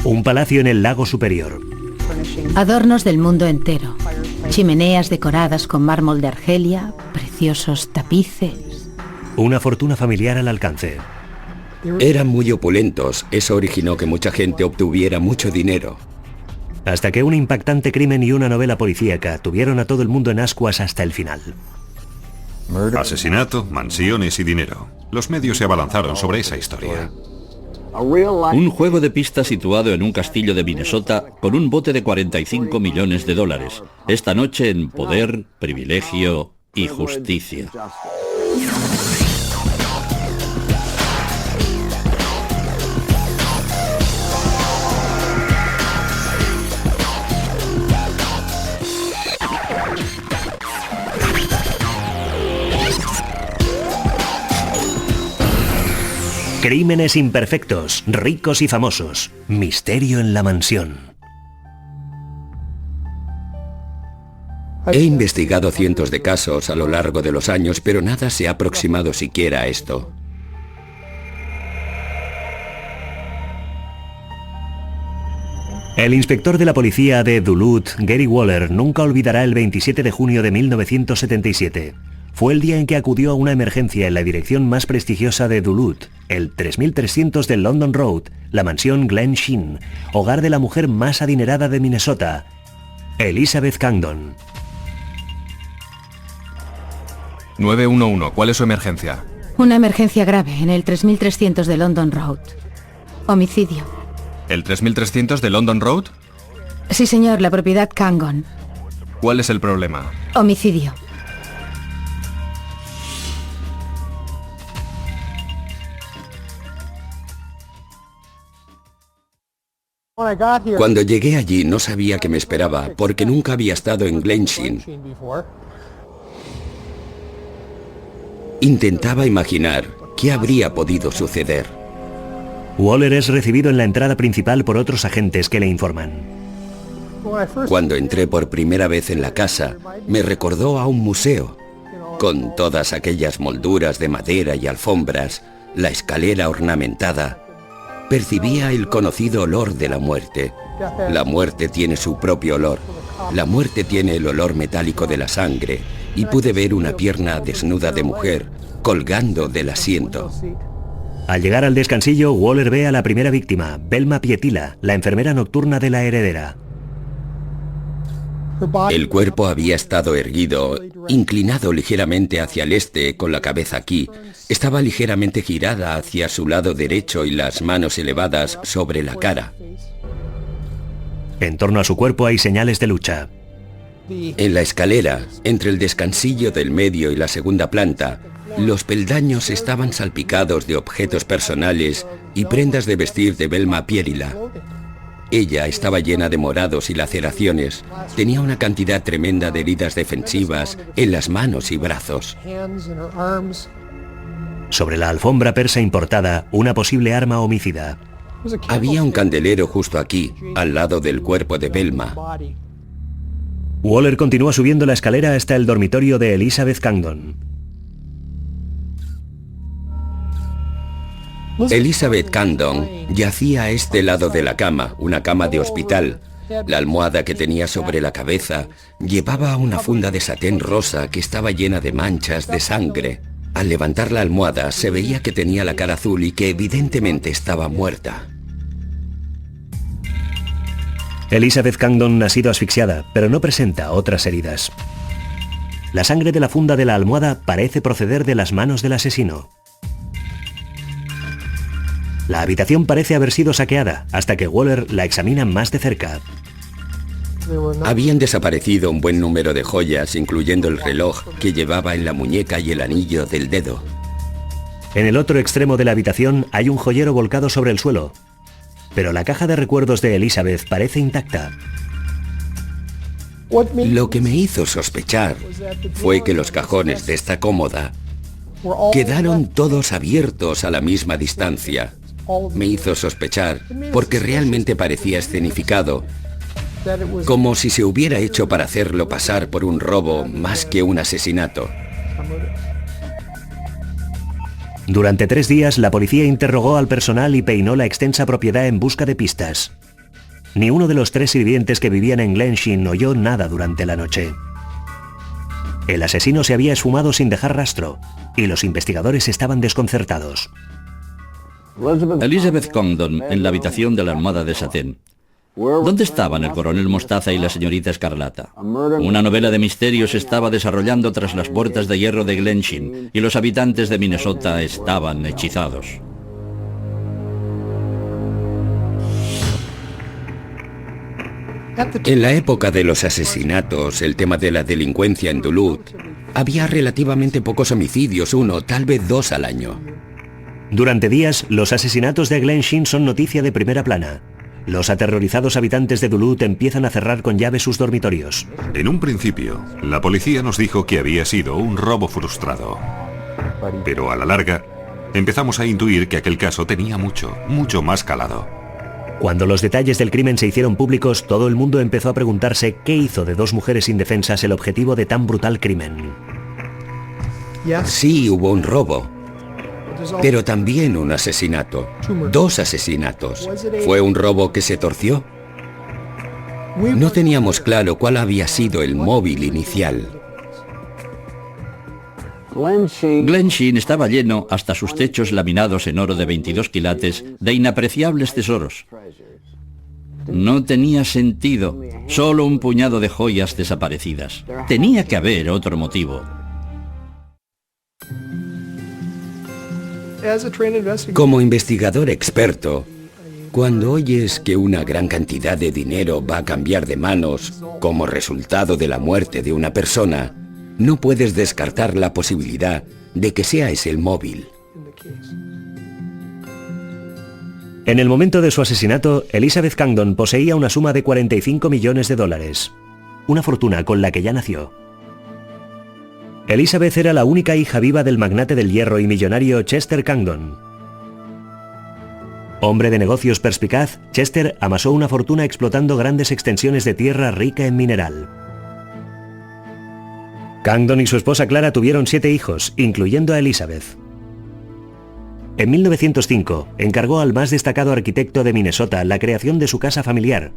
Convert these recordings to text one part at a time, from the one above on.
Un palacio en el lago Superior. Adornos del mundo entero. Chimeneas decoradas con mármol de Argelia, preciosos tapices. Una fortuna familiar al alcance. Eran muy opulentos, eso originó que mucha gente obtuviera mucho dinero. Hasta que un impactante crimen y una novela policíaca tuvieron a todo el mundo en ascuas hasta el final. Asesinato, mansiones y dinero. Los medios se abalanzaron sobre esa historia. Un juego de pistas situado en un castillo de Minnesota con un bote de 45 millones de dólares. Esta noche en Poder, Privilegio y Justicia. Crímenes imperfectos, ricos y famosos. Misterio en la mansión. He investigado cientos de casos a lo largo de los años, pero nada se ha aproximado siquiera a esto. El inspector de la policía de Duluth, Gary Waller, nunca olvidará el 27 de junio de 1977. Fue el día en que acudió a una emergencia en la dirección más prestigiosa de Duluth, el 3300 del London Road, la mansión Glen Sheen, hogar de la mujer más adinerada de Minnesota, Elizabeth Cangdon. 911, ¿cuál es su emergencia? Una emergencia grave en el 3300 de London Road. Homicidio. ¿El 3300 de London Road? Sí, señor, la propiedad Cangdon. ¿Cuál es el problema? Homicidio. Cuando llegué allí no sabía qué me esperaba, porque nunca había estado en Glen Sheen. Intentaba imaginar qué habría podido suceder. Waller es recibido en la entrada principal por otros agentes que le informan. Cuando entré por primera vez en la casa, me recordó a un museo, con todas aquellas molduras de madera y alfombras, la escalera ornamentada. Percibía el conocido olor de la muerte. La muerte tiene su propio olor. La muerte tiene el olor metálico de la sangre, y pude ver una pierna desnuda de mujer colgando del asiento. Al llegar al descansillo, Waller ve a la primera víctima, Velma Pietila, la enfermera nocturna de la heredera. El cuerpo había estado erguido, inclinado ligeramente hacia el este, con la cabeza aquí. Estaba ligeramente girada hacia su lado derecho y las manos elevadas sobre la cara. En torno a su cuerpo hay señales de lucha. En la escalera, entre el descansillo del medio y la segunda planta, los peldaños estaban salpicados de objetos personales y prendas de vestir de Velma Pietila. Ella estaba llena de morados y laceraciones. Tenía una cantidad tremenda de heridas defensivas en las manos y brazos. Sobre la alfombra persa importada, una posible arma homicida. Había un candelero justo aquí, al lado del cuerpo de Velma. Waller continúa subiendo la escalera hasta el dormitorio de Elizabeth Cangdon. Elizabeth Cangdon yacía a este lado de la cama, una cama de hospital. La almohada que tenía sobre la cabeza llevaba una funda de satén rosa que estaba llena de manchas de sangre. Al levantar la almohada se veía que tenía la cara azul y que evidentemente estaba muerta. Elizabeth Cangdon ha sido asfixiada, pero no presenta otras heridas. La sangre de la funda de la almohada parece proceder de las manos del asesino. La habitación parece haber sido saqueada, hasta que Waller la examina más de cerca. Habían desaparecido un buen número de joyas, incluyendo el reloj que llevaba en la muñeca y el anillo del dedo. En el otro extremo de la habitación hay un joyero volcado sobre el suelo, pero la caja de recuerdos de Elizabeth parece intacta. Lo que me hizo sospechar fue que los cajones de esta cómoda quedaron todos abiertos a la misma distancia. Me hizo sospechar porque realmente parecía escenificado, como si se hubiera hecho para hacerlo pasar por un robo más que un asesinato. Durante 3 días, la policía interrogó al personal y peinó la extensa propiedad en busca de pistas. Ni uno de los 3 sirvientes que vivían en Glensheen oyó nada durante la noche. El asesino se había esfumado sin dejar rastro, y los investigadores estaban desconcertados. Elizabeth Condon, en la habitación de la almohada de satén. ¿Dónde estaban el coronel Mostaza y la señorita Escarlata? Una novela de misterio se estaba desarrollando tras las puertas de hierro de Glensheen, y los habitantes de Minnesota estaban hechizados. En la época de los asesinatos, el tema de la delincuencia en Duluth, había relativamente pocos homicidios, 1, tal vez 2 al año. Durante días, los asesinatos de Glensheen son noticia de primera plana. Los aterrorizados habitantes de Duluth empiezan a cerrar con llave sus dormitorios. En un principio, la policía nos dijo que había sido un robo frustrado. Pero a la larga, empezamos a intuir que aquel caso tenía mucho más calado. Cuando los detalles del crimen se hicieron públicos, todo el mundo empezó a preguntarse qué hizo de 2 mujeres indefensas el objetivo de tan brutal crimen. Sí, hubo un robo, pero también un asesinato. 2 asesinatos. ¿Fue un robo que se torció? No teníamos claro cuál había sido el móvil inicial. Glensheen estaba lleno hasta sus techos laminados en oro de 22 quilates de inapreciables tesoros. No tenía sentido, solo un puñado de joyas desaparecidas. Tenía que haber otro motivo. Como investigador experto, cuando oyes que una gran cantidad de dinero va a cambiar de manos como resultado de la muerte de una persona, no puedes descartar la posibilidad de que sea ese el móvil. En el momento de su asesinato, Elizabeth Condon poseía una suma de $45 millones, una fortuna con la que ya nació. Elizabeth era la única hija viva del magnate del hierro y millonario Chester Condon. Hombre de negocios perspicaz, Chester amasó una fortuna explotando grandes extensiones de tierra rica en mineral. Condon y su esposa Clara tuvieron 7 hijos, incluyendo a Elizabeth. En 1905, encargó al más destacado arquitecto de Minnesota la creación de su casa familiar,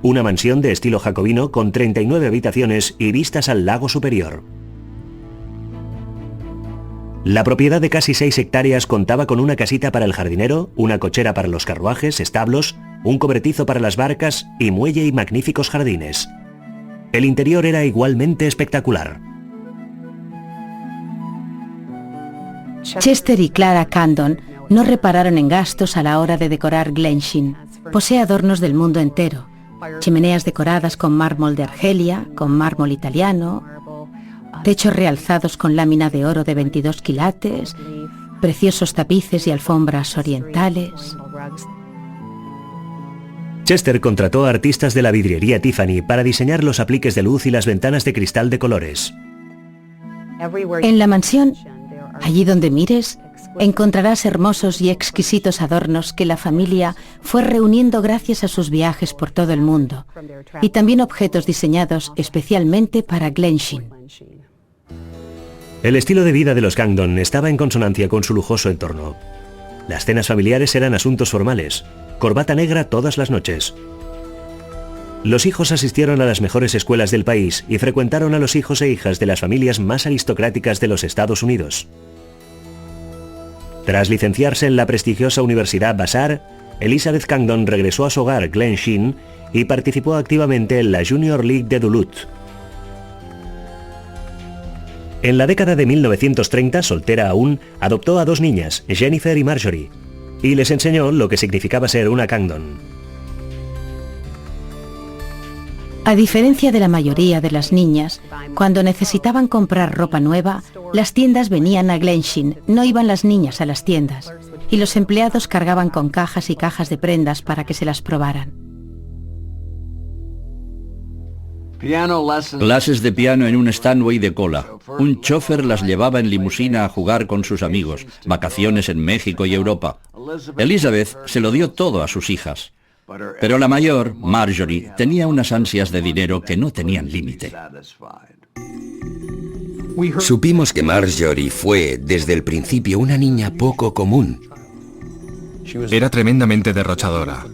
una mansión de estilo jacobino con 39 habitaciones y vistas al lago superior. La propiedad de casi 6 hectáreas contaba con una casita para el jardinero, una cochera para los carruajes, establos, un cobertizo para las barcas y muelle y magníficos jardines. El interior era igualmente espectacular. Chester y Clara Condon no repararon en gastos a la hora de decorar Glensheen. Posee adornos del mundo entero, chimeneas decoradas con mármol de Argelia, con mármol italiano, techos realzados con lámina de oro de 22 quilates, preciosos tapices y alfombras orientales. Chester contrató a artistas de la vidriería Tiffany para diseñar los apliques de luz y las ventanas de cristal de colores. En la mansión, allí donde mires, encontrarás hermosos y exquisitos adornos que la familia fue reuniendo gracias a sus viajes por todo el mundo, y también objetos diseñados especialmente para Glensheen. El estilo de vida de los Condon estaba en consonancia con su lujoso entorno. Las cenas familiares eran asuntos formales, corbata negra todas las noches. Los hijos asistieron a las mejores escuelas del país y frecuentaron a los hijos e hijas de las familias más aristocráticas de los Estados Unidos. Tras licenciarse en la prestigiosa Universidad Vassar, Elizabeth Condon regresó a su hogar Glensheen y participó activamente en la Junior League de Duluth. En la década de 1930, soltera aún, adoptó a 2 niñas, Jennifer y Marjorie, y les enseñó lo que significaba ser una Condon. A diferencia de la mayoría de las niñas, cuando necesitaban comprar ropa nueva, las tiendas venían a Glensheen, no iban las niñas a las tiendas, y los empleados cargaban con cajas y cajas de prendas para que se las probaran. Clases de piano en un Steinway de cola. Un chofer las llevaba en limusina a jugar con sus amigos, vacaciones en México y Europa. Elizabeth se lo dio todo a sus hijas. Pero la mayor, Marjorie, tenía unas ansias de dinero que no tenían límite. Supimos que Marjorie fue, desde el principio, una niña poco común. Era tremendamente derrochadora.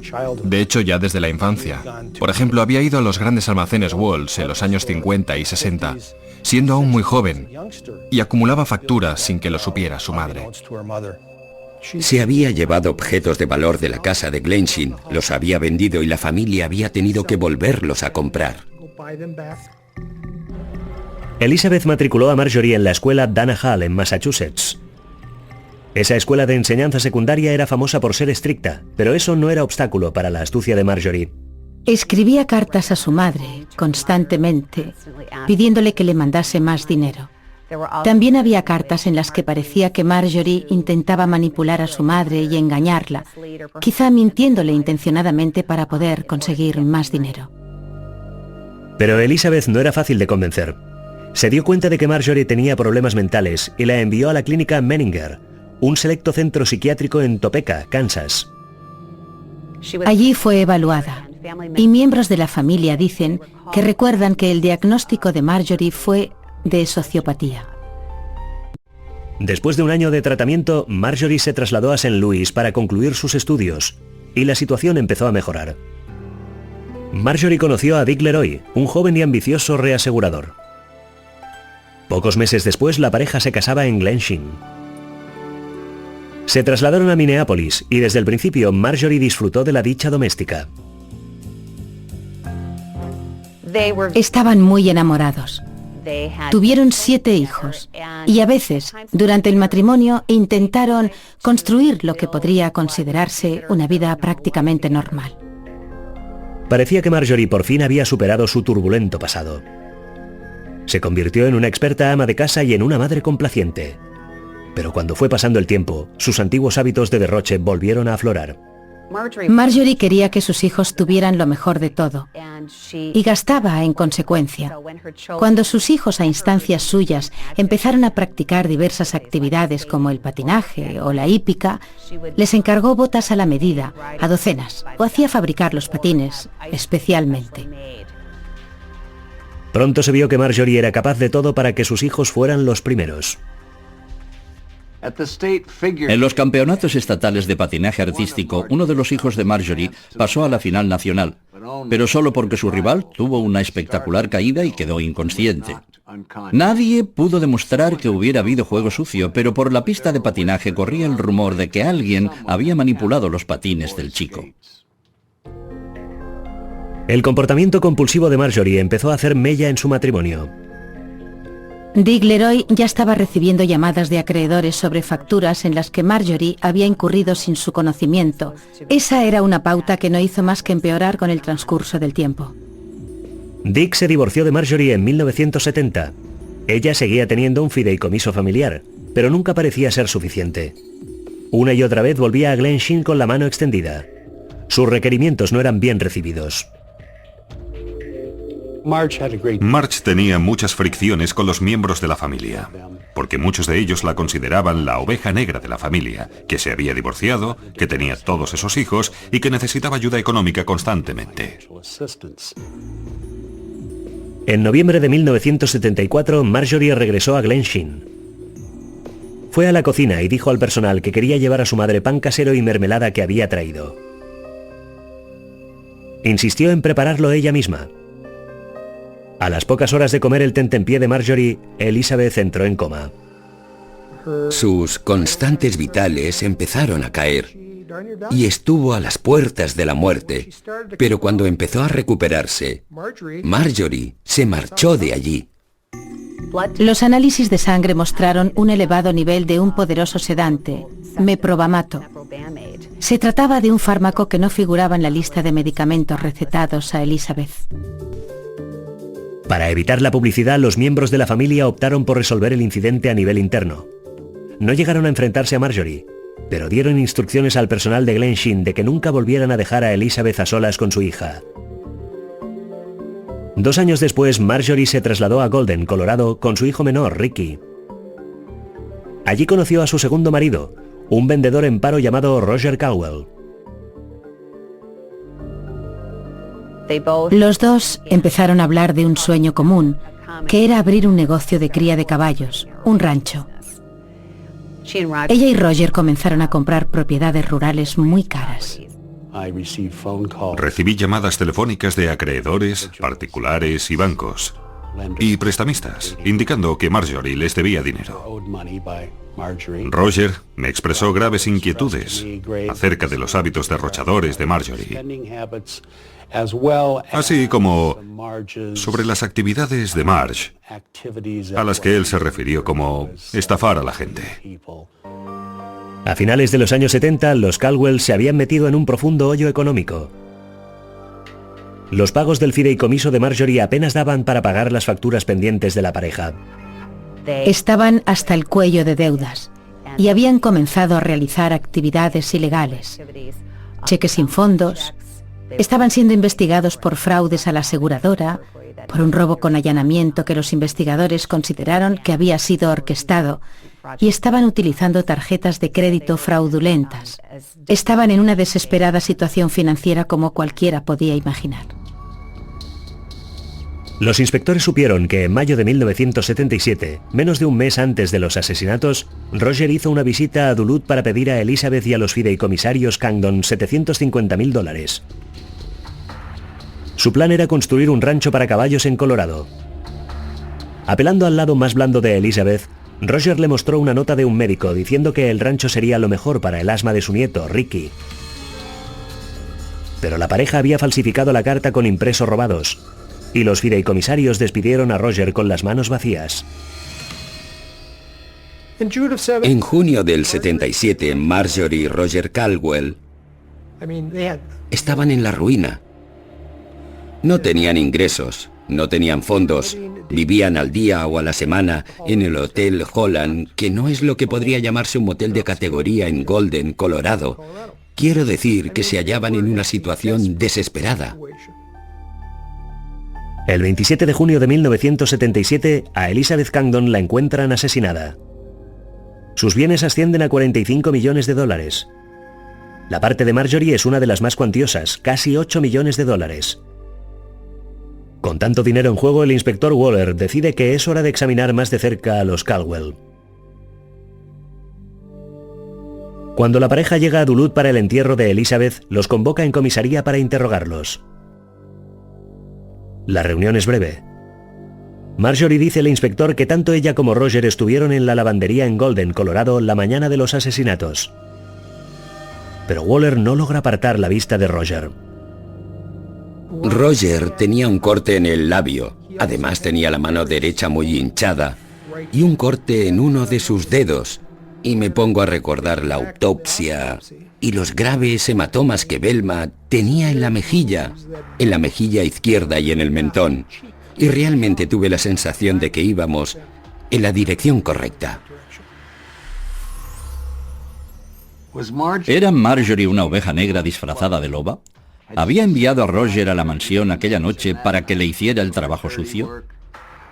De hecho, ya desde la infancia. Por ejemplo, había ido a los grandes almacenes Walls en los años 50 y 60, siendo aún muy joven, y acumulaba facturas sin que lo supiera su madre. Se había llevado objetos de valor de la casa de Glensheen, los había vendido y la familia había tenido que volverlos a comprar. Elizabeth matriculó a Marjorie en la escuela Dana Hall en Massachusetts. Esa escuela de enseñanza secundaria era famosa por ser estricta, pero eso no era obstáculo para la astucia de Marjorie. Escribía cartas a su madre constantemente, pidiéndole que le mandase más dinero. También había cartas en las que parecía que Marjorie intentaba manipular a su madre y engañarla, quizá mintiéndole intencionadamente para poder conseguir más dinero. Pero Elizabeth no era fácil de convencer. Se dio cuenta de que Marjorie tenía problemas mentales y la envió a la clínica Menninger, un selecto centro psiquiátrico en Topeka, Kansas. Allí fue evaluada, y miembros de la familia dicen que recuerdan que el diagnóstico de Marjorie fue de sociopatía. Después de un año de tratamiento, Marjorie se trasladó a St. Louis para concluir sus estudios, y la situación empezó a mejorar. Marjorie conoció a Dick Leroy, un joven y ambicioso reasegurador. Pocos meses después, la pareja se casaba en Glensheen. Se trasladaron a Minneapolis, y desde el principio Marjorie disfrutó de la dicha doméstica. Estaban muy enamorados. Tuvieron 7 hijos y a veces, durante el matrimonio, intentaron construir lo que podría considerarse una vida prácticamente normal. Parecía que Marjorie por fin había superado su turbulento pasado. Se convirtió en una experta ama de casa y en una madre complaciente. Pero cuando fue pasando el tiempo, sus antiguos hábitos de derroche volvieron a aflorar. Marjorie quería que sus hijos tuvieran lo mejor de todo y gastaba en consecuencia. Cuando sus hijos, a instancias suyas, empezaron a practicar diversas actividades como el patinaje o la hípica, les encargó botas a la medida, a docenas, o hacía fabricar los patines especialmente. Pronto se vio que Marjorie era capaz de todo para que sus hijos fueran los primeros. En los campeonatos estatales de patinaje artístico, uno de los hijos de Marjorie pasó a la final nacional, pero solo porque su rival tuvo una espectacular caída y quedó inconsciente. Nadie pudo demostrar que hubiera habido juego sucio, pero por la pista de patinaje corría el rumor de que alguien había manipulado los patines del chico. El comportamiento compulsivo de Marjorie empezó a hacer mella en su matrimonio. Dick Leroy ya estaba recibiendo llamadas de acreedores sobre facturas en las que Marjorie había incurrido sin su conocimiento. Esa era una pauta que no hizo más que empeorar con el transcurso del tiempo. Dick se divorció de Marjorie en 1970. Ella seguía teniendo un fideicomiso familiar, pero nunca parecía ser suficiente. Una y otra vez volvía a Glensheen con la mano extendida. Sus requerimientos no eran bien recibidos. Marge tenía muchas fricciones con los miembros de la familia, porque muchos de ellos la consideraban la oveja negra de la familia, que se había divorciado, que tenía todos esos hijos y que necesitaba ayuda económica constantemente. En noviembre de 1974, Marjorie regresó a Glensheen. Fue a la cocina y dijo al personal que quería llevar a su madre pan casero y mermelada que había traído. Insistió en prepararlo ella misma. A las pocas horas de comer el tentempié de Marjorie, Elizabeth entró en coma. Sus constantes vitales empezaron a caer y estuvo a las puertas de la muerte, pero cuando empezó a recuperarse, Marjorie se marchó de allí. Los análisis de sangre mostraron un elevado nivel de un poderoso sedante, meprovamato. Se trataba de un fármaco que no figuraba en la lista de medicamentos recetados a Elizabeth. Para evitar la publicidad, los miembros de la familia optaron por resolver el incidente a nivel interno. No llegaron a enfrentarse a Marjorie, pero dieron instrucciones al personal de Glensheen de que nunca volvieran a dejar a Elizabeth a solas con su hija. 2 años después, Marjorie se trasladó a Golden, Colorado, con su hijo menor, Ricky. Allí conoció a su segundo marido, un vendedor en paro llamado Roger Caldwell. Los dos empezaron a hablar de un sueño común, que era abrir un negocio de cría de caballos, un rancho. Ella y Roger comenzaron a comprar propiedades rurales muy caras. Recibí llamadas telefónicas de acreedores, particulares y bancos, y prestamistas, indicando que Marjorie les debía dinero. Roger me expresó graves inquietudes acerca de los hábitos derrochadores de Marjorie, así como sobre las actividades de Marge, a las que él se refirió como estafar a la gente. A finales de los años 70, los Caldwell se habían metido en un profundo hoyo económico. Los pagos del fideicomiso de Marjorie apenas daban para pagar las facturas pendientes de la pareja. Estaban hasta el cuello de deudas y habían comenzado a realizar actividades ilegales. Cheques sin fondos. Estaban siendo investigados por fraudes a la aseguradora, por un robo con allanamiento que los investigadores consideraron que había sido orquestado, y estaban utilizando tarjetas de crédito fraudulentas. Estaban en una desesperada situación financiera como cualquiera podía imaginar. Los inspectores supieron que en mayo de 1977, menos de un mes antes de los asesinatos, Roger hizo una visita a Duluth para pedir a Elizabeth y a los fideicomisarios Cangdon $750,000. Su plan era construir un rancho para caballos en Colorado. Apelando al lado más blando de Elizabeth, Roger le mostró una nota de un médico diciendo que el rancho sería lo mejor para el asma de su nieto, Ricky. Pero la pareja había falsificado la carta con impresos robados, y los fideicomisarios despidieron a Roger con las manos vacías. En junio del 77, Marjorie y Roger Caldwell estaban en la ruina. No tenían ingresos, no tenían fondos, vivían al día o a la semana en el Hotel Holland, que no es lo que podría llamarse un motel de categoría en Golden, Colorado. Quiero decir que se hallaban en una situación desesperada. El 27 de junio de 1977, a Elizabeth Cangdon la encuentran asesinada. Sus bienes ascienden a $45 millones. La parte de Marjorie es una de las más cuantiosas, casi $8 millones. Con tanto dinero en juego, el inspector Waller decide que es hora de examinar más de cerca a los Caldwell. Cuando la pareja llega a Duluth para el entierro de Elizabeth, los convoca en comisaría para interrogarlos. La reunión es breve. Marjorie dice al inspector que tanto ella como Roger estuvieron en la lavandería en Golden, Colorado, la mañana de los asesinatos. Pero Waller no logra apartar la vista de Roger. Roger tenía un corte en el labio, además tenía la mano derecha muy hinchada y un corte en uno de sus dedos, y me pongo a recordar la autopsia y los graves hematomas que Velma tenía en la mejilla izquierda y en el mentón, y realmente tuve la sensación de que íbamos en la dirección correcta. ¿Era Marjorie una oveja negra disfrazada de loba? ¿Había enviado a Roger a la mansión aquella noche para que le hiciera el trabajo sucio?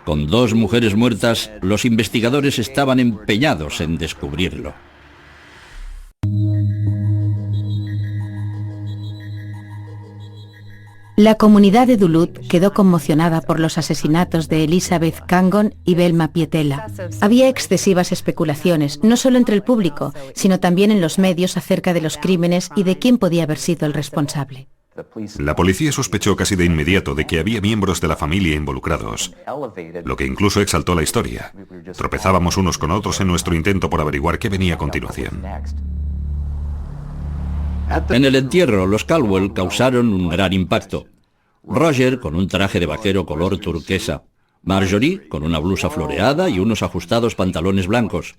Con 2 mujeres muertas, los investigadores estaban empeñados en descubrirlo. La comunidad de Duluth quedó conmocionada por los asesinatos de Elizabeth Cangdon y Velma Pietela. Había excesivas especulaciones, no solo entre el público, sino también en los medios acerca de los crímenes y de quién podía haber sido el responsable. La policía sospechó casi de inmediato de que había miembros de la familia involucrados, lo que incluso exaltó la historia. Tropezábamos unos con otros en nuestro intento por averiguar qué venía a continuación. En el entierro, los Caldwell causaron un gran impacto. Roger con un traje de vaquero color turquesa, Marjorie con una blusa floreada y unos ajustados pantalones blancos.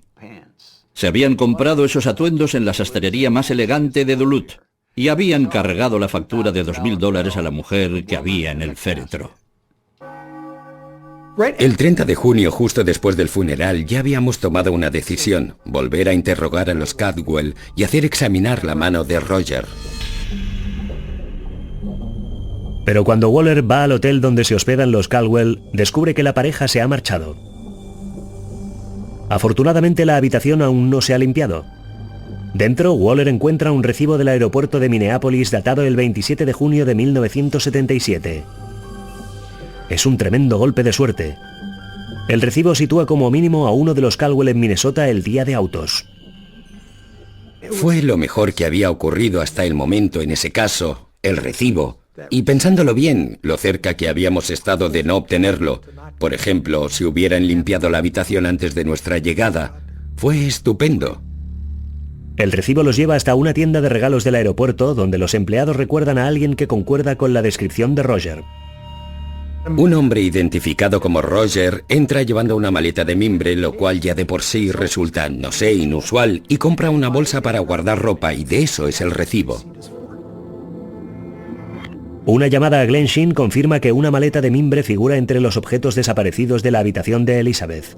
Se habían comprado esos atuendos en la sastrería más elegante de Duluth y habían cargado la factura de $2,000 a la mujer que había en el féretro. El 30 de junio, justo después del funeral, ya habíamos tomado una decisión: volver a interrogar a los Caldwell y hacer examinar la mano de Roger. Pero cuando Waller va al hotel donde se hospedan los Caldwell, descubre que la pareja se ha marchado. Afortunadamente, la habitación aún no se ha limpiado. Dentro, Waller encuentra un recibo del aeropuerto de Minneapolis datado el 27 de junio de 1977. Es un tremendo golpe de suerte. El recibo sitúa como mínimo a uno de los Caldwell en Minnesota el día de autos. Fue lo mejor que había ocurrido hasta el momento en ese caso, el recibo. Y pensándolo bien, lo cerca que habíamos estado de no obtenerlo. Por ejemplo, si hubieran limpiado la habitación antes de nuestra llegada. Fue estupendo. El recibo los lleva hasta una tienda de regalos del aeropuerto, donde los empleados recuerdan a alguien que concuerda con la descripción de Roger. Un hombre identificado como Roger entra llevando una maleta de mimbre, lo cual ya de por sí resulta, no sé, inusual, y compra una bolsa para guardar ropa, y de eso es el recibo. Una llamada a Glensheen confirma que una maleta de mimbre figura entre los objetos desaparecidos de la habitación de Elizabeth.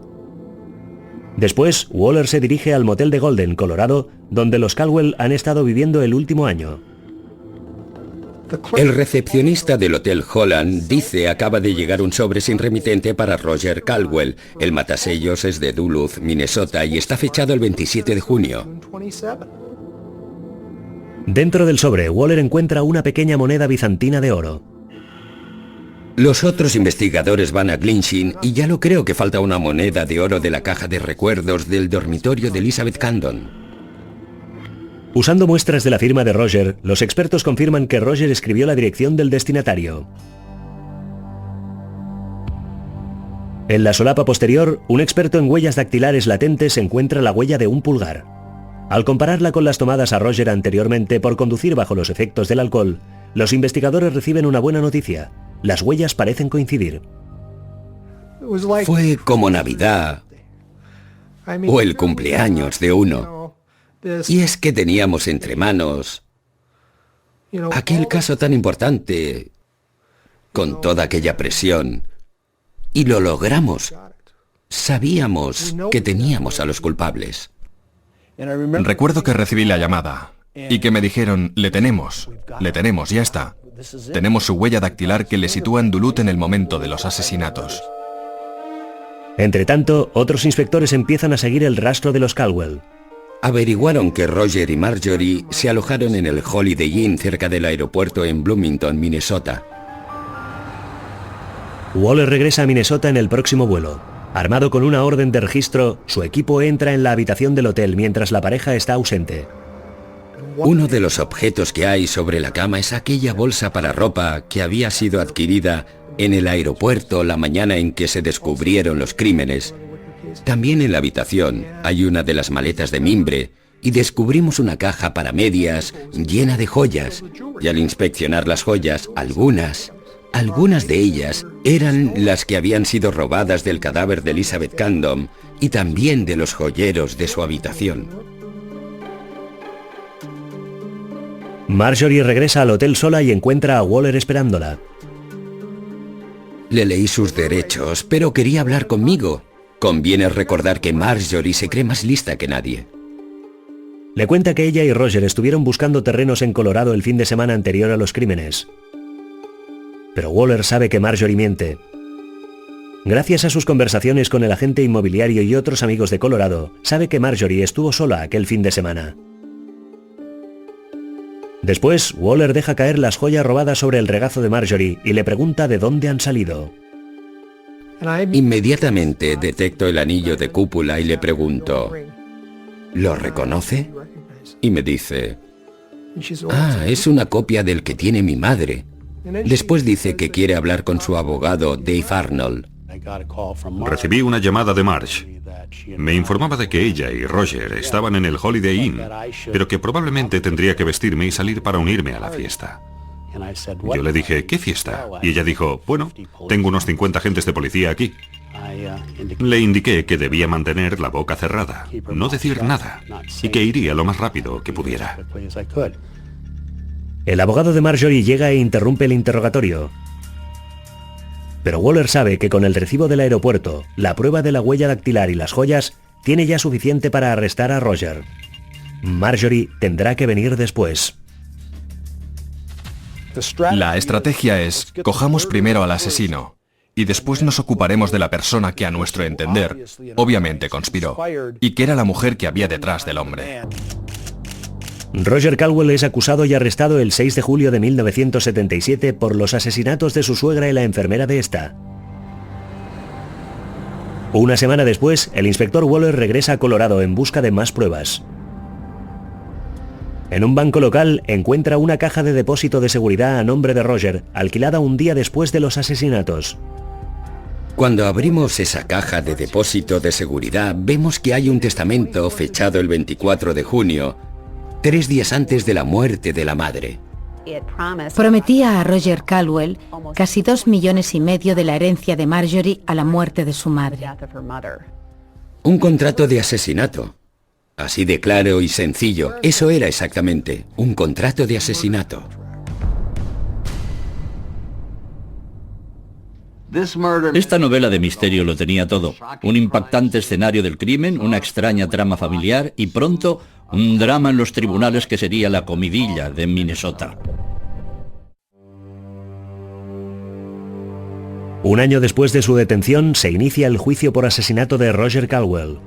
Después, Waller se dirige al motel de Golden, Colorado, donde los Caldwell han estado viviendo el último año. El recepcionista del Hotel Holland dice acaba de llegar un sobre sin remitente para Roger Caldwell. El matasellos es de Duluth, Minnesota, y está fechado el 27 de junio. Dentro del sobre, Waller encuentra una pequeña moneda bizantina de oro. Los otros investigadores van a Glensheen y ya lo creo que falta una moneda de oro de la caja de recuerdos del dormitorio de Elizabeth Candon. Usando muestras de la firma de Roger, los expertos confirman que Roger escribió la dirección del destinatario. En la solapa posterior, un experto en huellas dactilares latentes encuentra la huella de un pulgar. Al compararla con las tomadas a Roger anteriormente por conducir bajo los efectos del alcohol, los investigadores reciben una buena noticia. Las huellas parecen coincidir. Fue como Navidad o el cumpleaños de uno. Y es que teníamos entre manos aquel caso tan importante, con toda aquella presión, y lo logramos. Sabíamos que teníamos a los culpables. Recuerdo que recibí la llamada y que me dijeron, le tenemos, ya está. Tenemos su huella dactilar que le sitúa en Duluth en el momento de los asesinatos. Entretanto, otros inspectores empiezan a seguir el rastro de los Caldwell. Averiguaron que Roger y Marjorie se alojaron en el Holiday Inn cerca del aeropuerto en Bloomington, Minnesota. Waller regresa a Minnesota en el próximo vuelo. Armado con una orden de registro, su equipo entra en la habitación del hotel mientras la pareja está ausente. Uno de los objetos que hay sobre la cama es aquella bolsa para ropa que había sido adquirida en el aeropuerto la mañana en que se descubrieron los crímenes. También en la habitación hay una de las maletas de mimbre y descubrimos una caja para medias llena de joyas. Y al inspeccionar las joyas, algunas de ellas eran las que habían sido robadas del cadáver de Elizabeth Candon y también de los joyeros de su habitación. Marjorie regresa al hotel sola y encuentra a Waller esperándola. Le leí sus derechos, pero quería hablar conmigo. Conviene recordar que Marjorie se cree más lista que nadie. Le cuenta que ella y Roger estuvieron buscando terrenos en Colorado el fin de semana anterior a los crímenes. Pero Waller sabe que Marjorie miente. Gracias a sus conversaciones con el agente inmobiliario y otros amigos de Colorado, sabe que Marjorie estuvo sola aquel fin de semana. Después, Waller deja caer las joyas robadas sobre el regazo de Marjorie y le pregunta de dónde han salido. Inmediatamente detecto el anillo de cúpula y le pregunto, ¿lo reconoce? Y me dice, es una copia del que tiene mi madre. Después dice que quiere hablar con su abogado, Dave Arnold. Recibí una llamada de Marge. Me informaba de que ella y Roger estaban en el Holiday Inn, pero que probablemente tendría que vestirme y salir para unirme a la fiesta. Yo le dije, ¿qué fiesta? Y ella dijo, bueno, tengo unos 50 agentes de policía aquí. Le indiqué que debía mantener la boca cerrada, no decir nada, y que iría lo más rápido que pudiera. El abogado de Marjorie llega e interrumpe el interrogatorio. Pero Waller sabe que con el recibo del aeropuerto, la prueba de la huella dactilar y las joyas, tiene ya suficiente para arrestar a Roger. Marjorie tendrá que venir después. La estrategia es, cojamos primero al asesino, y después nos ocuparemos de la persona que a nuestro entender, obviamente conspiró, y que era la mujer que había detrás del hombre. Roger Caldwell es acusado y arrestado el 6 de julio de 1977 por los asesinatos de su suegra y la enfermera de esta. Una semana después, el inspector Waller regresa a Colorado en busca de más pruebas. En un banco local encuentra una caja de depósito de seguridad a nombre de Roger, alquilada un día después de los asesinatos. Cuando abrimos esa caja de depósito de seguridad, vemos que hay un testamento fechado el 24 de junio, 3 días antes de la muerte de la madre. Prometía a Roger Caldwell casi 2,5 millones de la herencia de Marjorie a la muerte de su madre. Un contrato de asesinato. Así de claro y sencillo. Eso era exactamente, un contrato de asesinato. Esta novela de misterio lo tenía todo. Un impactante escenario del crimen, una extraña trama familiar y pronto un drama en los tribunales que sería la comidilla de Minnesota. Un año después de su detención se inicia el juicio por asesinato de Roger Caldwell.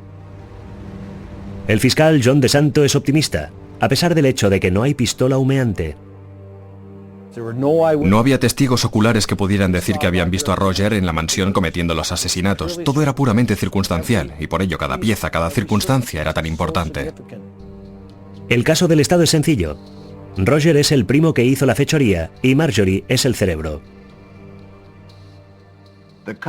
El fiscal John DeSanto es optimista, a pesar del hecho de que no hay pistola humeante. No había testigos oculares que pudieran decir que habían visto a Roger en la mansión cometiendo los asesinatos. Todo era puramente circunstancial, y por ello cada pieza, cada circunstancia era tan importante. El caso del Estado es sencillo. Roger es el primo que hizo la fechoría y Marjorie es el cerebro.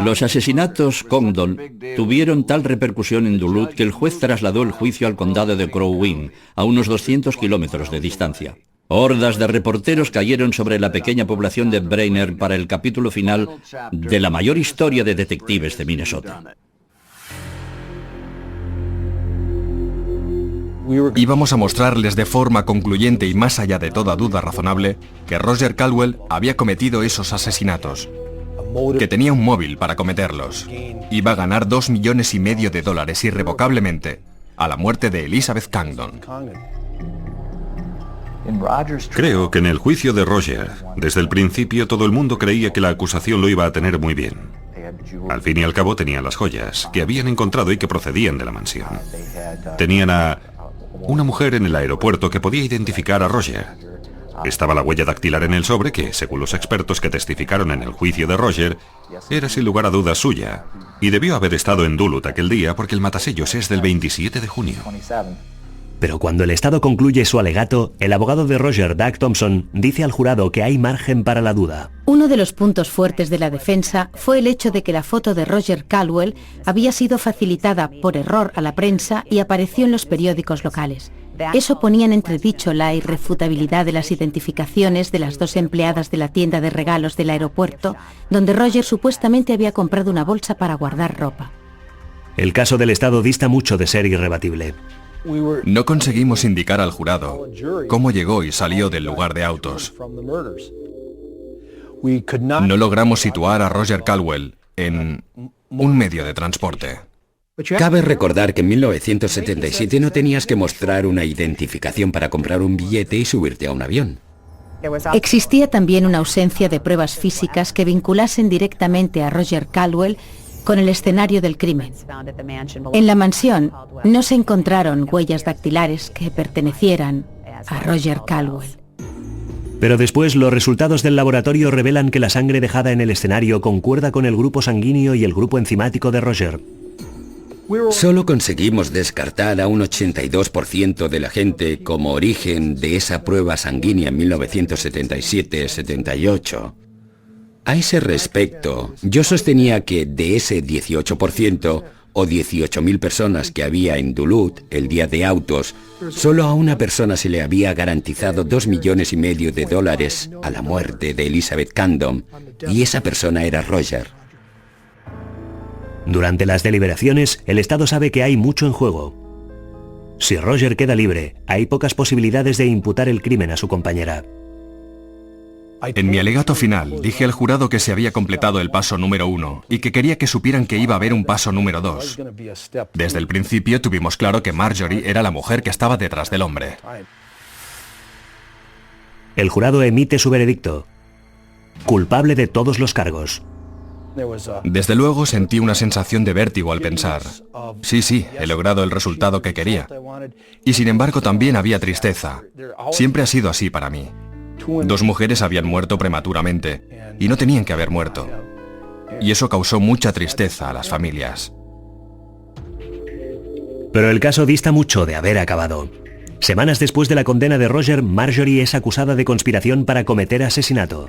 Los asesinatos Condon tuvieron tal repercusión en Duluth que el juez trasladó el juicio al condado de Crow Wing, a unos 200 kilómetros de distancia. Hordas de reporteros cayeron sobre la pequeña población de Brainerd para el capítulo final de la mayor historia de detectives de Minnesota. Íbamos a mostrarles de forma concluyente y más allá de toda duda razonable que Roger Caldwell había cometido esos asesinatos, que tenía un móvil para cometerlos. Iba a ganar $2,5 millones irrevocablemente a la muerte de Elizabeth Cangdon. Creo que en el juicio de Roger, desde el principio todo el mundo creía que la acusación lo iba a tener muy bien. Al fin y al cabo tenían las joyas que habían encontrado y que procedían de la mansión. Tenían a una mujer en el aeropuerto que podía identificar a Roger. Estaba la huella dactilar en el sobre que, según los expertos que testificaron en el juicio de Roger, era sin lugar a dudas suya, y debió haber estado en Duluth aquel día porque el matasellos es del 27 de junio. Pero cuando el Estado concluye su alegato, el abogado de Roger, Doug Thompson, dice al jurado que hay margen para la duda. Uno de los puntos fuertes de la defensa fue el hecho de que la foto de Roger Caldwell había sido facilitada por error a la prensa y apareció en los periódicos locales. Eso ponía en entredicho la irrefutabilidad de las identificaciones de las 2 empleadas de la tienda de regalos del aeropuerto, donde Roger supuestamente había comprado una bolsa para guardar ropa. El caso del Estado dista mucho de ser irrebatible. No conseguimos indicar al jurado cómo llegó y salió del lugar de autos. No logramos situar a Roger Caldwell en un medio de transporte. Cabe recordar que en 1977 no tenías que mostrar una identificación para comprar un billete y subirte a un avión. Existía también una ausencia de pruebas físicas que vinculasen directamente a Roger Caldwell con el escenario del crimen. En la mansión no se encontraron huellas dactilares que pertenecieran a Roger Caldwell. Pero después los resultados del laboratorio revelan que la sangre dejada en el escenario concuerda con el grupo sanguíneo y el grupo enzimático de Roger. Solo conseguimos descartar a un 82% de la gente como origen de esa prueba sanguínea en 1977-78. A ese respecto, yo sostenía que de ese 18% o 18.000 personas que había en Duluth el día de autos, solo a una persona se le había garantizado $2,5 millones a la muerte de Elizabeth Cangdon, y esa persona era Roger. Durante las deliberaciones, el Estado sabe que hay mucho en juego. Si Roger queda libre, hay pocas posibilidades de imputar el crimen a su compañera. En mi alegato final, dije al jurado que se había completado el paso número 1 y que quería que supieran que iba a haber un paso número 2. Desde el principio tuvimos claro que Marjorie era la mujer que estaba detrás del hombre. El jurado emite su veredicto. Culpable de todos los cargos. Desde luego sentí una sensación de vértigo al pensar, sí, he logrado el resultado que quería. Y sin embargo también había tristeza. Siempre ha sido así para mí. 2 mujeres habían muerto prematuramente y no tenían que haber muerto. Y eso causó mucha tristeza a las familias. Pero el caso dista mucho de haber acabado. Semanas después de la condena de Roger, Marjorie es acusada de conspiración para cometer asesinato.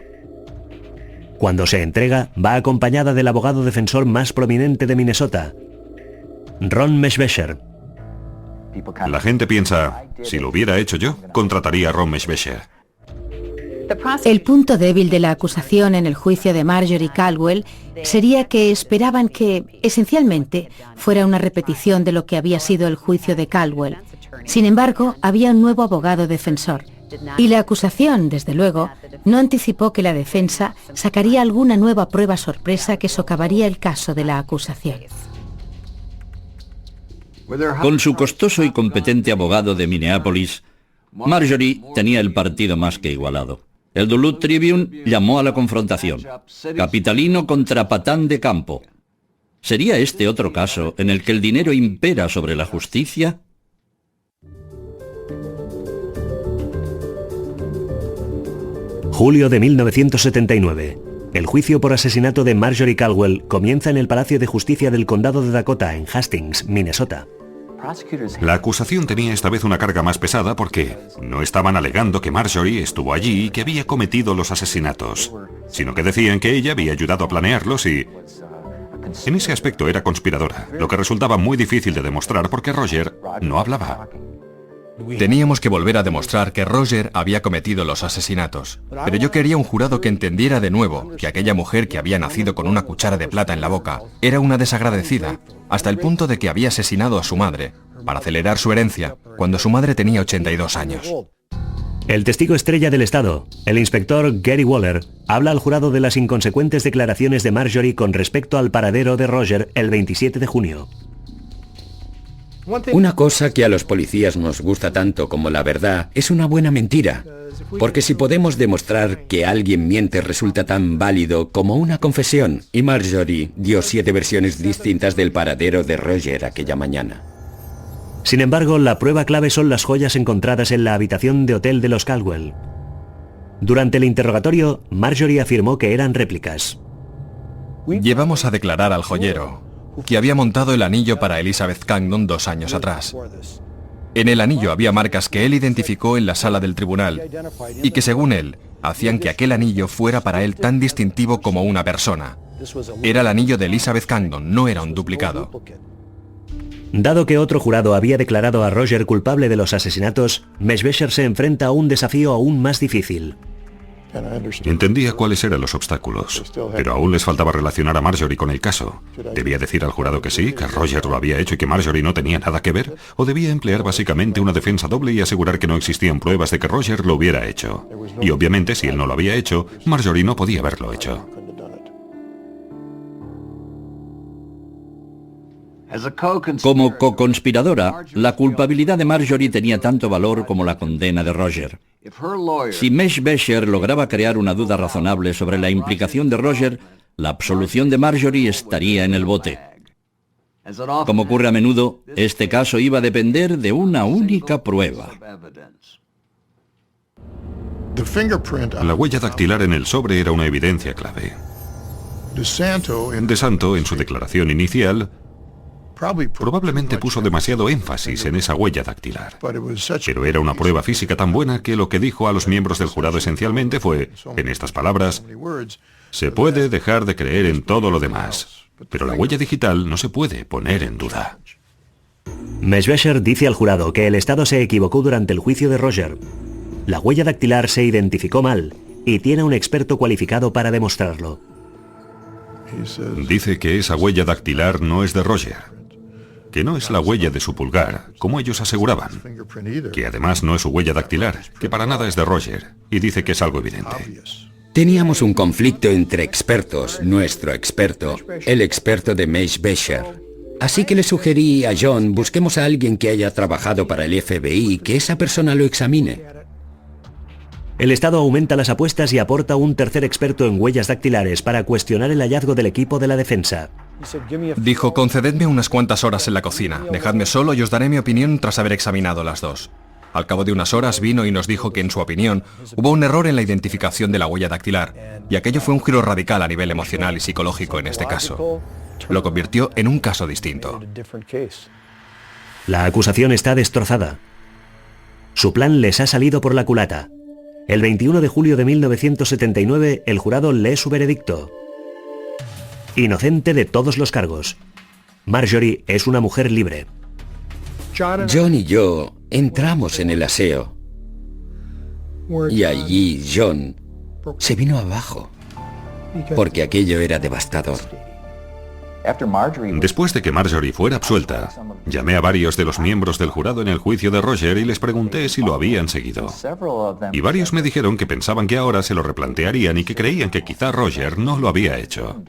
Cuando se entrega, va acompañada del abogado defensor más prominente de Minnesota, Ron Meshbesher. La gente piensa, si lo hubiera hecho yo, contrataría a Ron Meshbesher. El punto débil de la acusación en el juicio de Marjorie Caldwell sería que esperaban que, esencialmente, fuera una repetición de lo que había sido el juicio de Caldwell. Sin embargo, había un nuevo abogado defensor. Y la acusación, desde luego, no anticipó que la defensa sacaría alguna nueva prueba sorpresa que socavaría el caso de la acusación. Con su costoso y competente abogado de Minneapolis, Marjorie tenía el partido más que igualado. El Duluth Tribune llamó a la confrontación. Capitalino contra patán de campo. ¿Sería este otro caso en el que el dinero impera sobre la justicia? Julio de 1979. El juicio por asesinato de Marjorie Caldwell comienza en el Palacio de Justicia del Condado de Dakota, en Hastings, Minnesota. La acusación tenía esta vez una carga más pesada porque no estaban alegando que Marjorie estuvo allí y que había cometido los asesinatos, sino que decían que ella había ayudado a planearlos y... en ese aspecto era conspiradora, lo que resultaba muy difícil de demostrar porque Roger no hablaba. Teníamos que volver a demostrar que Roger había cometido los asesinatos. Pero yo quería un jurado que entendiera de nuevo que aquella mujer que había nacido con una cuchara de plata en la boca era una desagradecida, hasta el punto de que había asesinado a su madre, para acelerar su herencia, cuando su madre tenía 82 años. El testigo estrella del Estado, el inspector Gary Waller, habla al jurado de las inconsecuentes declaraciones de Marjorie con respecto al paradero de Roger el 27 de junio. Una cosa que a los policías nos gusta tanto como la verdad es una buena mentira. Porque si podemos demostrar que alguien miente resulta tan válido como una confesión. Y Marjorie dio 7 versiones distintas del paradero de Roger aquella mañana. Sin embargo, la prueba clave son las joyas encontradas en la habitación de hotel de los Caldwell. Durante el interrogatorio, Marjorie afirmó que eran réplicas. Llevamos a declarar al joyero que había montado el anillo para Elizabeth Cangdon 2 años atrás. En el anillo había marcas que él identificó en la sala del tribunal y que, según él, hacían que aquel anillo fuera para él tan distintivo como una persona. Era el anillo de Elizabeth Cangdon, no era un duplicado. Dado que otro jurado había declarado a Roger culpable de los asesinatos, Meshbesher se enfrenta a un desafío aún más difícil. Entendía cuáles eran los obstáculos, pero aún les faltaba relacionar a Marjorie con el caso. ¿Debía decir al jurado que sí, que Roger lo había hecho y que Marjorie no tenía nada que ver? ¿O debía emplear básicamente una defensa doble y asegurar que no existían pruebas de que Roger lo hubiera hecho? Y obviamente, si él no lo había hecho, Marjorie no podía haberlo hecho. Como co-conspiradora, la culpabilidad de Marjorie tenía tanto valor como la condena de Roger. Si Meshbesher lograba crear una duda razonable sobre la implicación de Roger, la absolución de Marjorie estaría en el bote. Como ocurre a menudo, este caso iba a depender de una única prueba. La huella dactilar en el sobre era una evidencia clave. DeSanto, en su declaración inicial, probablemente puso demasiado énfasis en esa huella dactilar. Pero era una prueba física tan buena que lo que dijo a los miembros del jurado esencialmente fue, en estas palabras, se puede dejar de creer en todo lo demás, pero la huella digital no se puede poner en duda. Meshbesher dice al jurado que el Estado se equivocó durante el juicio de Roger. La huella dactilar se identificó mal y tiene un experto cualificado para demostrarlo. Dice que esa huella dactilar no es de Roger, que no es la huella de su pulgar, como ellos aseguraban, que además no es su huella dactilar, que para nada es de Roger, y dice que es algo evidente. Teníamos un conflicto entre expertos, nuestro experto, el experto de Meshbesher. Así que le sugerí a John, busquemos a alguien que haya trabajado para el FBI y que esa persona lo examine. El Estado aumenta las apuestas y aporta un tercer experto en huellas dactilares para cuestionar el hallazgo del equipo de la defensa. Dijo, concededme unas cuantas horas en la cocina, dejadme solo y os daré mi opinión tras haber examinado las dos. Al cabo de unas horas vino y nos dijo que en su opinión hubo un error en la identificación de la huella dactilar, y aquello fue un giro radical a nivel emocional y psicológico en este caso. Lo convirtió en un caso distinto. La acusación está destrozada. Su plan les ha salido por la culata. El 21 de julio de 1979, el jurado lee su veredicto. Inocente de todos los cargos. Marjorie es una mujer libre. John y yo entramos en el aseo. Y allí John se vino abajo, porque aquello era devastador. Después de que Marjorie fuera absuelta, llamé a varios de los miembros del jurado en el juicio de Roger y les pregunté si lo habían seguido. Y varios me dijeron que pensaban que ahora se lo replantearían y que creían que quizá Roger no lo había hecho.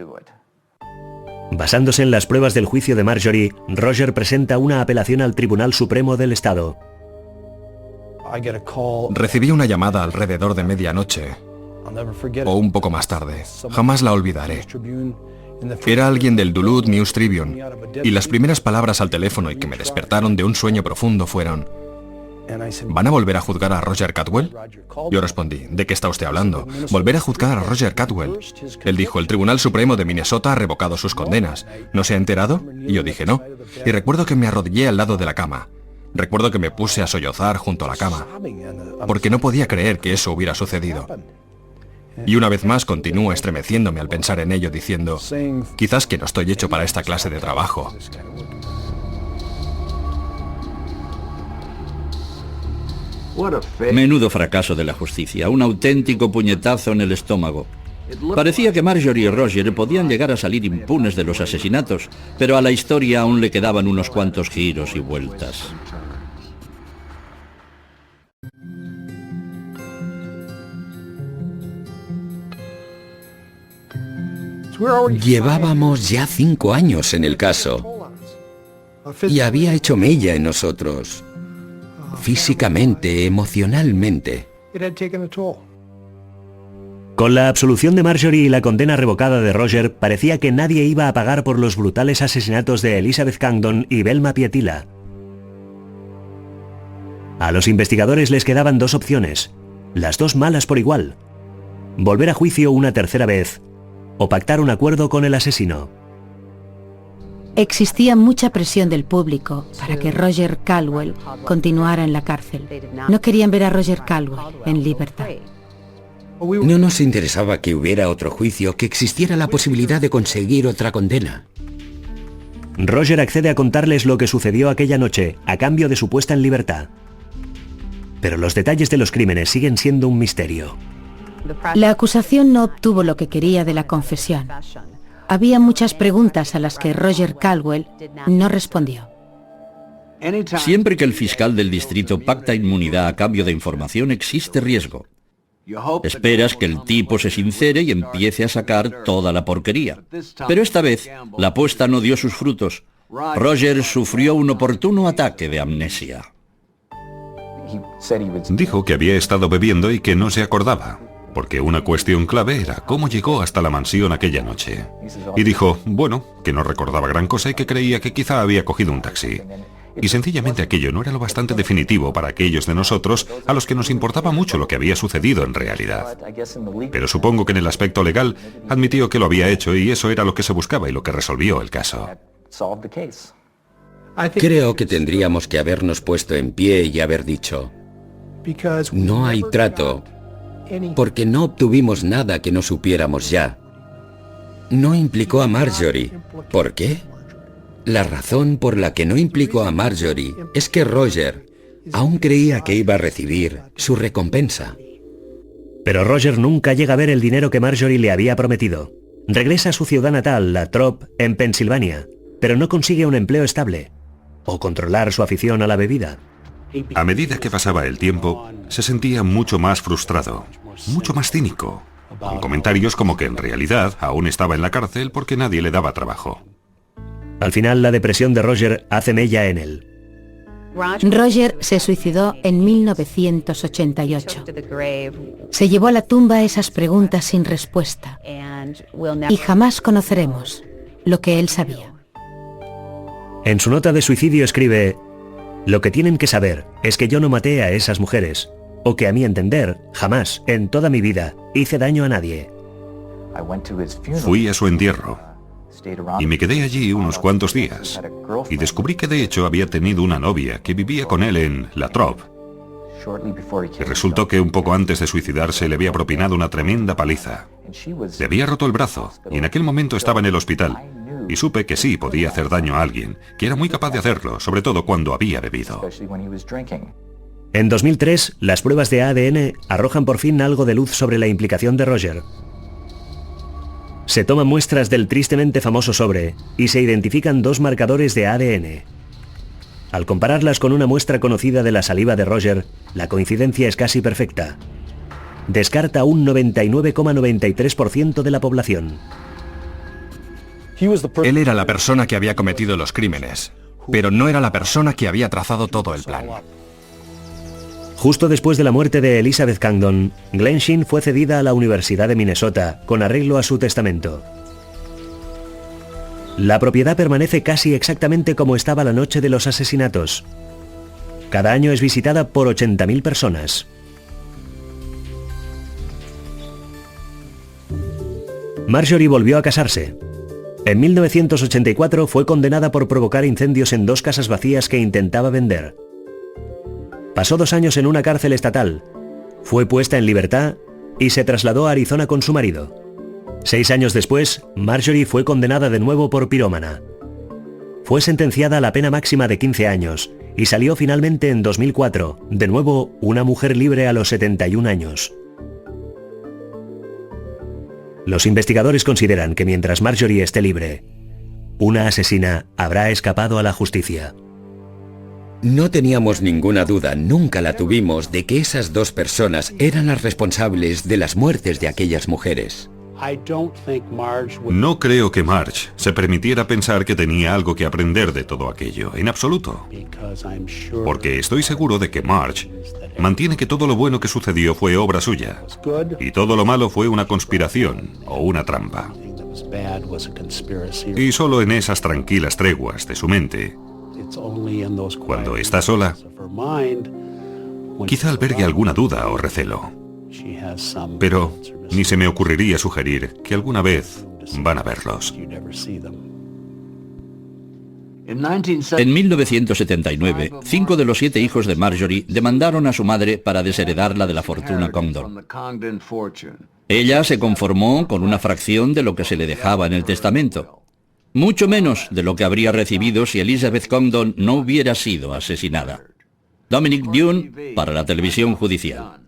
Basándose en las pruebas del juicio de Marjorie, Roger presenta una apelación al Tribunal Supremo del Estado. Recibí una llamada alrededor de medianoche, o un poco más tarde. Jamás la olvidaré. Era alguien del Duluth News Tribune, y las primeras palabras al teléfono y que me despertaron de un sueño profundo fueron: ¿van a volver a juzgar a Roger Caldwell? Yo respondí: ¿de qué está usted hablando? ¿Volver a juzgar a Roger Caldwell? Él dijo: el Tribunal Supremo de Minnesota ha revocado sus condenas. ¿No se ha enterado? Y yo dije: no. Y recuerdo que me arrodillé al lado de la cama. Recuerdo que me puse a sollozar junto a la cama, porque no podía creer que eso hubiera sucedido. Y una vez más continúo estremeciéndome al pensar en ello, diciendo: quizás que no estoy hecho para esta clase de trabajo. Menudo fracaso de la justicia, un auténtico puñetazo en el estómago. Parecía que Marjorie y Roger podían llegar a salir impunes de los asesinatos, pero a la historia aún le quedaban unos cuantos giros y vueltas. Llevábamos ya 5 años en el caso y había hecho mella en nosotros, físicamente, emocionalmente. Con la absolución de Marjorie y la condena revocada de Roger, parecía que nadie iba a pagar por los brutales asesinatos de Elizabeth Cangdon y Velma Pietila. A los investigadores les quedaban dos opciones, las dos malas por igual: volver a juicio una tercera vez o pactar un acuerdo con el asesino. Existía mucha presión del público para que Roger Caldwell continuara en la cárcel. No querían ver a Roger Caldwell en libertad. No nos interesaba que hubiera otro juicio, que existiera la posibilidad de conseguir otra condena. Roger accede a contarles lo que sucedió aquella noche a cambio de su puesta en libertad. Pero los detalles de los crímenes siguen siendo un misterio. La acusación no obtuvo lo que quería de la confesión. Había muchas preguntas a las que Roger Caldwell no respondió. Siempre que el fiscal del distrito pacta inmunidad a cambio de información, existe riesgo. Esperas que el tipo se sincere y empiece a sacar toda la porquería. Pero esta vez, la apuesta no dio sus frutos. Roger sufrió un oportuno ataque de amnesia. Dijo que había estado bebiendo y que no se acordaba, porque una cuestión clave era cómo llegó hasta la mansión aquella noche. Y dijo, bueno, que no recordaba gran cosa y que creía que quizá había cogido un taxi. Y sencillamente aquello no era lo bastante definitivo para aquellos de nosotros a los que nos importaba mucho lo que había sucedido en realidad. Pero supongo que en el aspecto legal admitió que lo había hecho y eso era lo que se buscaba y lo que resolvió el caso. Creo que tendríamos que habernos puesto en pie y haber dicho: no hay trato, porque no obtuvimos nada que no supiéramos ya. No implicó a Marjorie. ¿Por qué? La razón por la que no implicó a Marjorie es que Roger aún creía que iba a recibir su recompensa. Pero Roger nunca llega a ver el dinero que Marjorie le había prometido. Regresa a su ciudad natal, La Trobe, en Pensilvania, pero no consigue un empleo estable o controlar su afición a la bebida. A medida que pasaba el tiempo, se sentía mucho más frustrado, mucho más cínico, con comentarios como que en realidad aún estaba en la cárcel porque nadie le daba trabajo. Al final, la depresión de Roger hace mella en él. Roger se suicidó en 1988. Se llevó a la tumba esas preguntas sin respuesta y jamás conoceremos lo que él sabía. En su nota de suicidio escribe: lo que tienen que saber es que yo no maté a esas mujeres, o que a mi entender, jamás, en toda mi vida, hice daño a nadie. Fui a su entierro y me quedé allí unos cuantos días y descubrí que de hecho había tenido una novia que vivía con él en La Trobe. Y resultó que un poco antes de suicidarse le había propinado una tremenda paliza. Le había roto el brazo y en aquel momento estaba en el hospital. Y supe que sí podía hacer daño a alguien, que era muy capaz de hacerlo, sobre todo cuando había bebido. En 2003, las pruebas de ADN arrojan por fin algo de luz sobre la implicación de Roger. Se toman muestras del tristemente famoso sobre y se identifican dos marcadores de ADN. Al compararlas con una muestra conocida de la saliva de Roger, la coincidencia es casi perfecta. Descarta un 99,93% de la población. Él era la persona que había cometido los crímenes, pero no era la persona que había trazado todo el plan. Justo después de la muerte de Elizabeth Cangdon, Glensheen fue cedida a la Universidad de Minnesota con arreglo a su testamento. La propiedad permanece casi exactamente como estaba la noche de los asesinatos. Cada año es visitada por 80.000 personas. Marjorie volvió a casarse. En 1984 fue condenada por provocar incendios en 2 casas vacías que intentaba vender. Pasó 2 años en una cárcel estatal, fue puesta en libertad y se trasladó a Arizona con su marido. 6 años después, Marjorie fue condenada de nuevo por pirómana. Fue sentenciada a la pena máxima de 15 años y salió finalmente en 2004, de nuevo una mujer libre a los 71 años. Los investigadores consideran que mientras Marjorie esté libre, una asesina habrá escapado a la justicia. No teníamos ninguna duda, nunca la tuvimos, de que esas 2 personas eran las responsables de las muertes de aquellas mujeres. No creo que Marge se permitiera pensar que tenía algo que aprender de todo aquello, en absoluto. Porque estoy seguro de que Marge mantiene que todo lo bueno que sucedió fue obra suya, y todo lo malo fue una conspiración o una trampa. Y solo en esas tranquilas treguas de su mente, cuando está sola, quizá albergue alguna duda o recelo. Pero ni se me ocurriría sugerir que alguna vez van a verlos. En 1979, 5 de los 7 hijos de Marjorie demandaron a su madre para desheredarla de la fortuna Congdon. Ella se conformó con una fracción de lo que se le dejaba en el testamento, mucho menos de lo que habría recibido si Elizabeth Congdon no hubiera sido asesinada. Dominic Dunne para la televisión judicial.